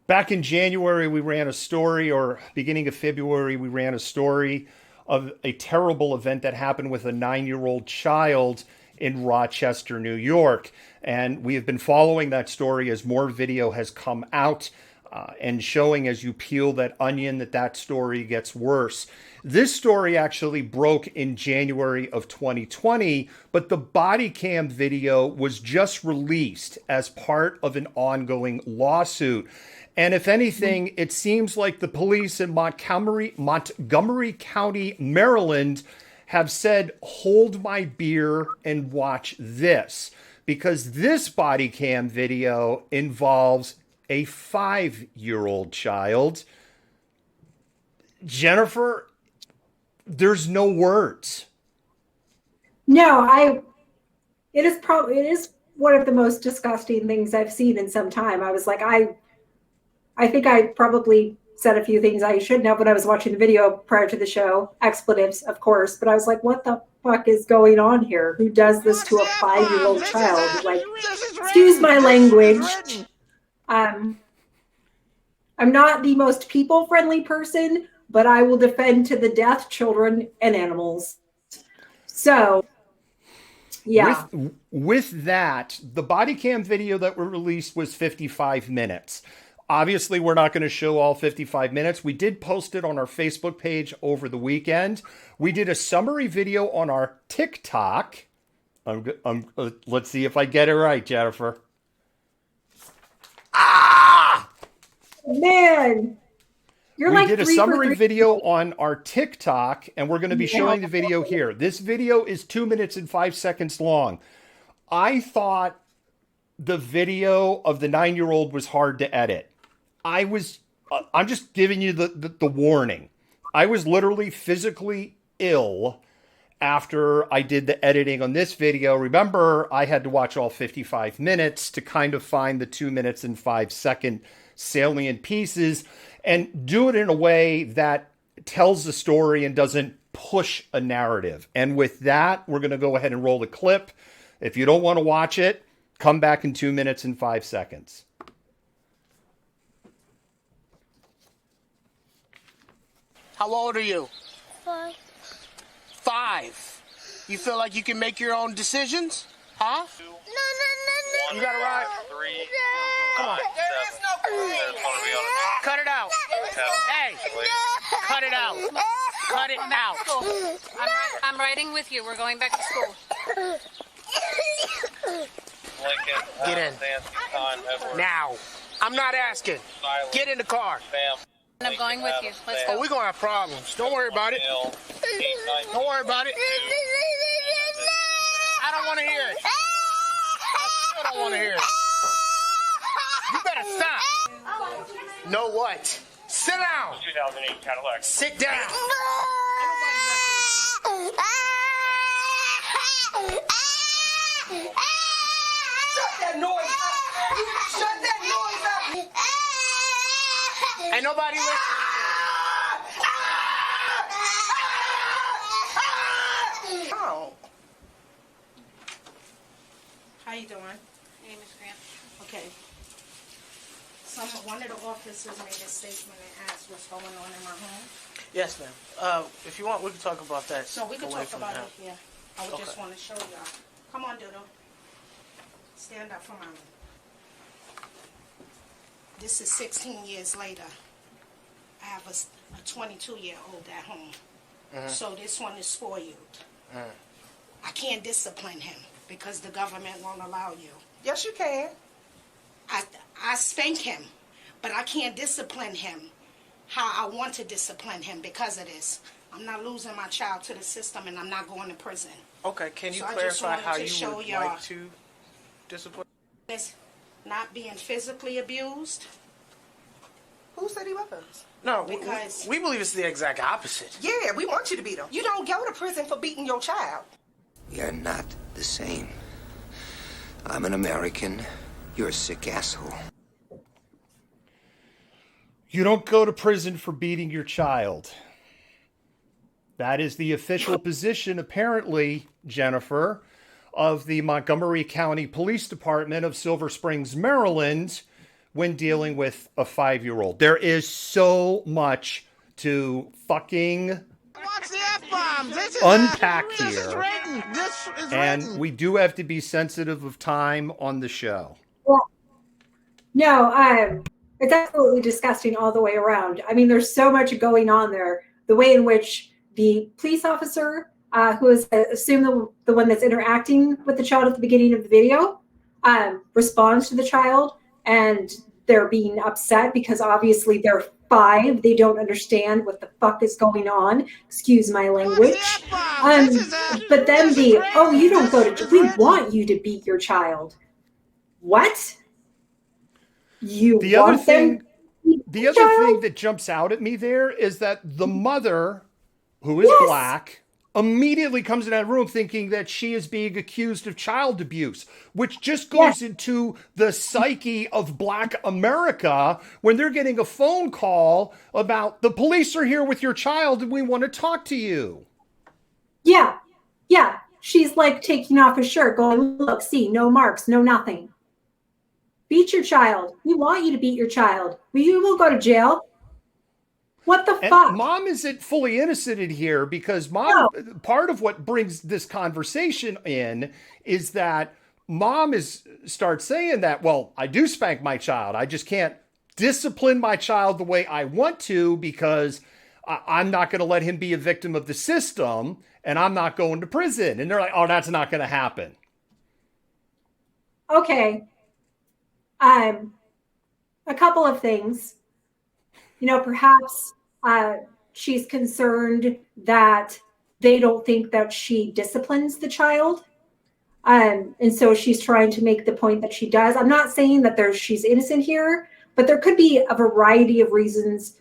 Back in January, we ran a story, or beginning of February, we ran a story of a terrible event that happened with a 9-year-old child in Rochester, New York. And we have been following that story as more video has come out and showing as you peel that onion that story gets worse. This story actually broke in January of 2020, but the body cam video was just released as part of an ongoing lawsuit. And if anything, it seems like the police in Montgomery County, Maryland, have said, hold my beer and watch this. Because this body cam video involves a 5-year-old child. Jennifer, there's no words. No, it is one of the most disgusting things I've seen in some time. I was like, I think I probably said a few things I shouldn't have when I was watching the video prior to the show. Expletives, of course, but I was like, what the fuck is going on here? Who does this to a 5-year-old child? Like, excuse my language. I'm not the most people-friendly person, but I will defend to the death children and animals. So, yeah. With that, the body cam video that were released was 55 minutes. Obviously, we're not going to show all 55 minutes. We did post it on our Facebook page over the weekend. We did a summary video on our TikTok. Let's see if I get it right, Jennifer. Man, we did a summary video on our TikTok, and we're going to be showing the video here. This video is 2 minutes and 5 seconds long. I thought the video of the 9-year-old was hard to edit. I'm just giving you the warning. I was literally physically ill after I did the editing on this video. Remember, I had to watch all 55 minutes to kind of find the 2 minutes and 5 second salient pieces and do it in a way that tells the story and doesn't push a narrative. And with that, we're going to go ahead and roll the clip. If you don't want to watch it, come back in 2 minutes and 5 seconds. How old are you? 5. 5. You feel like you can make your own decisions? Huh? No. You gotta ride. 3. Come on. Cut it out. Hey, cut it out. Cut it out. I'm riding with you. We're going back to school. Get in. Now. I'm not asking. Get in the car. I'm going with you. Let's go. Oh, we're gonna have problems. Don't worry about it. Don't worry about it. I don't want to hear it. I still don't want to hear it. You better stop. Know what? Sit down. 2008 Cadillac. Sit down. Shut that noise up. Shut that noise up. Ain't nobody listening. Oh. How you doing? Hey, Miss Grant. Okay. One of the officers made a statement and asked what's going on in my home. Yes, ma'am. If you want, we can talk about that. So we can away talk from about now. it here. I would just want to show y'all. Come on, Doodle. Stand up for mommy. This is 16 years later. I have a 22-year-old at home. So this one is spoiled. I can't discipline him because the government won't allow you. Yes, you can. I spank him, but I can't discipline him how I want to discipline him because of this. I'm not losing my child to the system, and I'm not going to prison. Okay, can you So I just clarify wanted how to you show would y'all. like to discipline? It's not being physically abused. Who said he was? No, Because- we believe it's the exact opposite. Yeah, we want you to beat him. You don't go to prison for beating your child. You're not the same. I'm an American. You're a sick asshole. You don't go to prison for beating your child. That is the official position, apparently, Jennifer, of the Montgomery County Police Department of Silver Springs, Maryland, when dealing with a 5-year-old. There is so much to fucking What's the F-bombs? unpack This is here. written. This is And written. we do have to be sensitive of time on the show. No, it's absolutely disgusting all the way around. I mean, there's so much going on there. The way in which the police officer, who is assumed the one that's interacting with the child at the beginning of the video, responds to the child, and they're being upset because obviously they're 5. They don't understand what the fuck is going on. Excuse my language. But then you don't go to, we want you to beat your child. What? The other thing that jumps out at me there is that the mother, who is black, immediately comes in that room thinking that she is being accused of child abuse, which just goes into the psyche of Black America when they're getting a phone call about the police are here with your child and we want to talk to you. Yeah. She's like taking off her shirt, going, look, see, no marks, no nothing. Beat your child. We want you to beat your child. You will go to jail. What the fuck? Mom isn't fully innocent in here because part of what brings this conversation in is that mom starts saying that, well, I do spank my child. I just can't discipline my child the way I want to because I'm not going to let him be a victim of the system and I'm not going to prison. And they're like, oh, that's not going to happen. Okay. A couple of things. Perhaps she's concerned that they don't think that she disciplines the child. And so she's trying to make the point that she does. I'm not saying that she's innocent here, but there could be a variety of reasons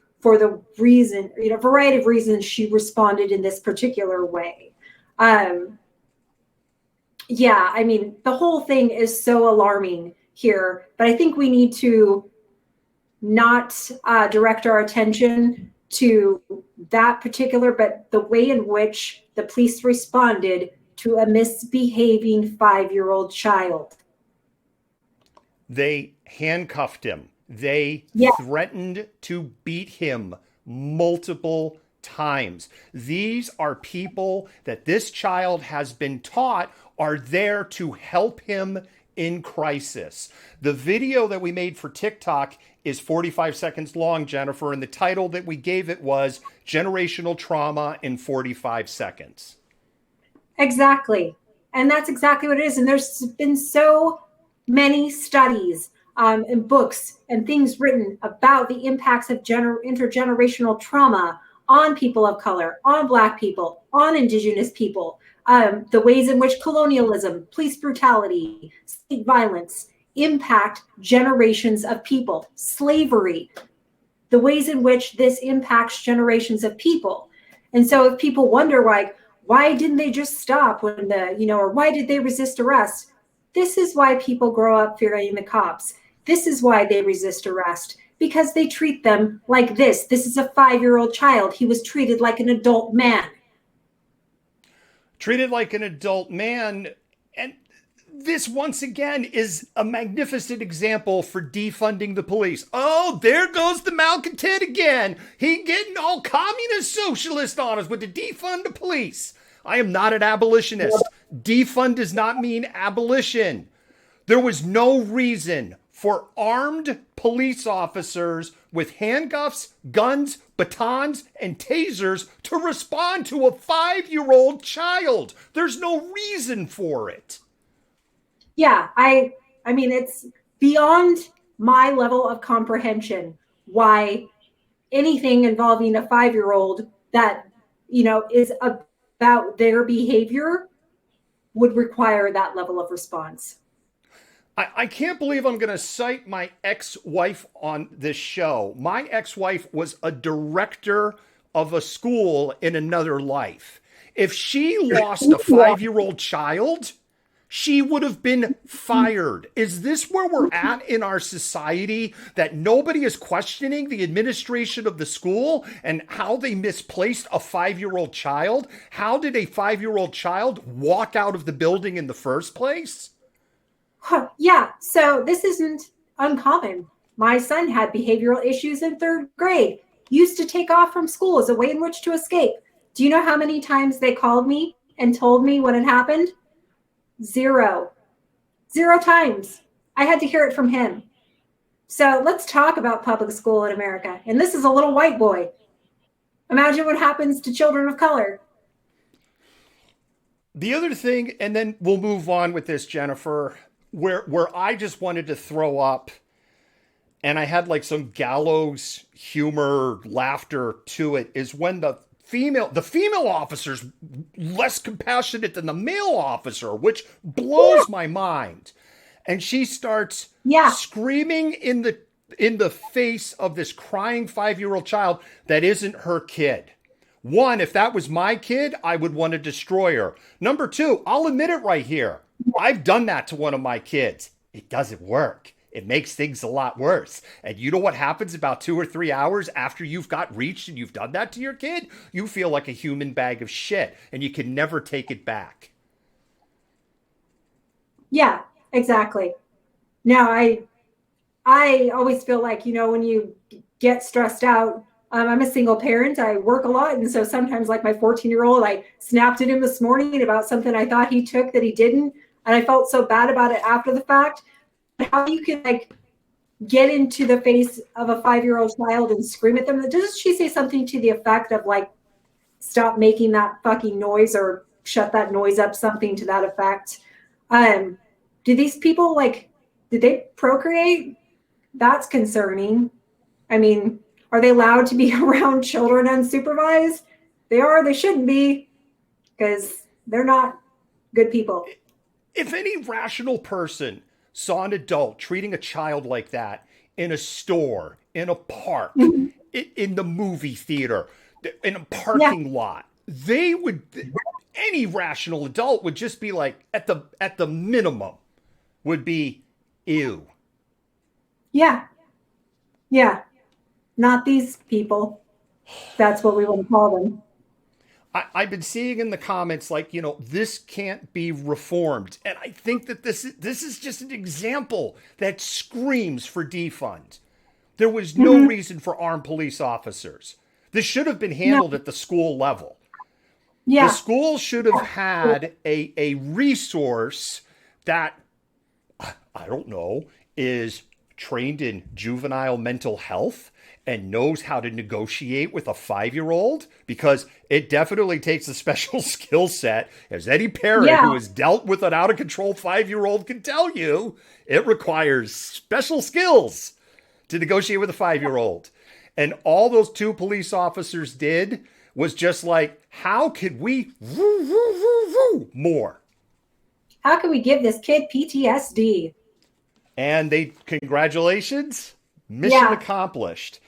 she responded in this particular way. Yeah, I mean, the whole thing is so alarming here, but I think we need to not direct our attention to that particular, but the way in which the police responded to a misbehaving 5-year-old child. They handcuffed him. They threatened to beat him multiple times. These are people that this child has been taught are there to help him in crisis. The video that we made for TikTok is 45 seconds long, Jennifer, and the title that we gave it was Generational Trauma in 45 Seconds. Exactly. And that's exactly what it is. And there's been so many studies and books and things written about the impacts of intergenerational trauma on people of color, on Black people, on Indigenous people, the ways in which colonialism, police brutality, state violence impact generations of people, slavery, the ways in which this impacts generations of people. And so if people wonder, like, why didn't they just stop when or why did they resist arrest? This is why people grow up fearing the cops. This is why they resist arrest, because they treat them like this. This is a 5-year-old child. He was treated like an adult man. Treated like an adult man. And this, once again, is a magnificent example for defunding the police. Oh, there goes the malcontent again. He getting all communist socialist on us with the defund the police. I am not an abolitionist. Defund does not mean abolition. There was no reason for armed police officers with handcuffs, guns, batons, and tasers to respond to a 5-year-old child. There's no reason for it. Yeah, I mean, it's beyond my level of comprehension why anything involving a 5-year-old that, is about their behavior would require that level of response. I can't believe I'm going to cite my ex-wife on this show. My ex-wife was a director of a school in another life. If she lost a 5-year-old child, she would have been fired. Is this where we're at in our society, that nobody is questioning the administration of the school and how they misplaced a 5-year-old child? How did a 5-year-old child walk out of the building in the first place? Yeah, so this isn't uncommon. My son had behavioral issues in 3rd grade, used to take off from school as a way in which to escape. Do you know how many times they called me and told me what had happened? 0. 0 times. I had to hear it from him. So let's talk about public school in America. And this is a little white boy. Imagine what happens to children of color. The other thing, and then we'll move on with this, Jennifer, where I just wanted to throw up, and I had like some gallows humor, laughter to it, is when the female officer's less compassionate than the male officer, which blows my mind. And she starts screaming in the face of this crying 5-year-old child that isn't her kid. One, if that was my kid, I would want to destroy her. Number 2, I'll admit it right here. I've done that to one of my kids. It doesn't work. It makes things a lot worse. And you know what happens about 2 or 3 hours after you've got reached and you've done that to your kid? You feel like a human bag of shit, and you can never take it back. Yeah, exactly. No, I always feel like, when you get stressed out, I'm a single parent. I work a lot. And so sometimes, like my 14-year-old, I snapped at him this morning about something I thought he took that he didn't. And I felt so bad about it after the fact. How you can get into the face of a 5-year-old child and scream at them. Doesn't she say something to the effect of stop making that fucking noise or shut that noise up, something to that effect? Do these people did they procreate? That's concerning. I mean, are they allowed to be around children unsupervised? They are. They shouldn't be, because they're not good people. If any rational person saw an adult treating a child like that in a store, in a park, in the movie theater, in a parking lot, any rational adult would just be like, at the minimum, would be, ew. Yeah. Yeah. Not these people. That's what we want to call them. I've been seeing in the comments this can't be reformed. And I think that this is just an example that screams for defund. There was no reason for armed police officers. This should have been handled at the school level. Yeah. The school should have had a resource that, I don't know, is trained in juvenile mental health and knows how to negotiate with a 5-year-old, because it definitely takes a special skill set, as any parent who has dealt with an out-of-control 5-year-old can tell you. It requires special skills to negotiate with a 5-year-old. And all those 2 police officers did was just how could we more? How can we give this kid PTSD? And congratulations, mission accomplished.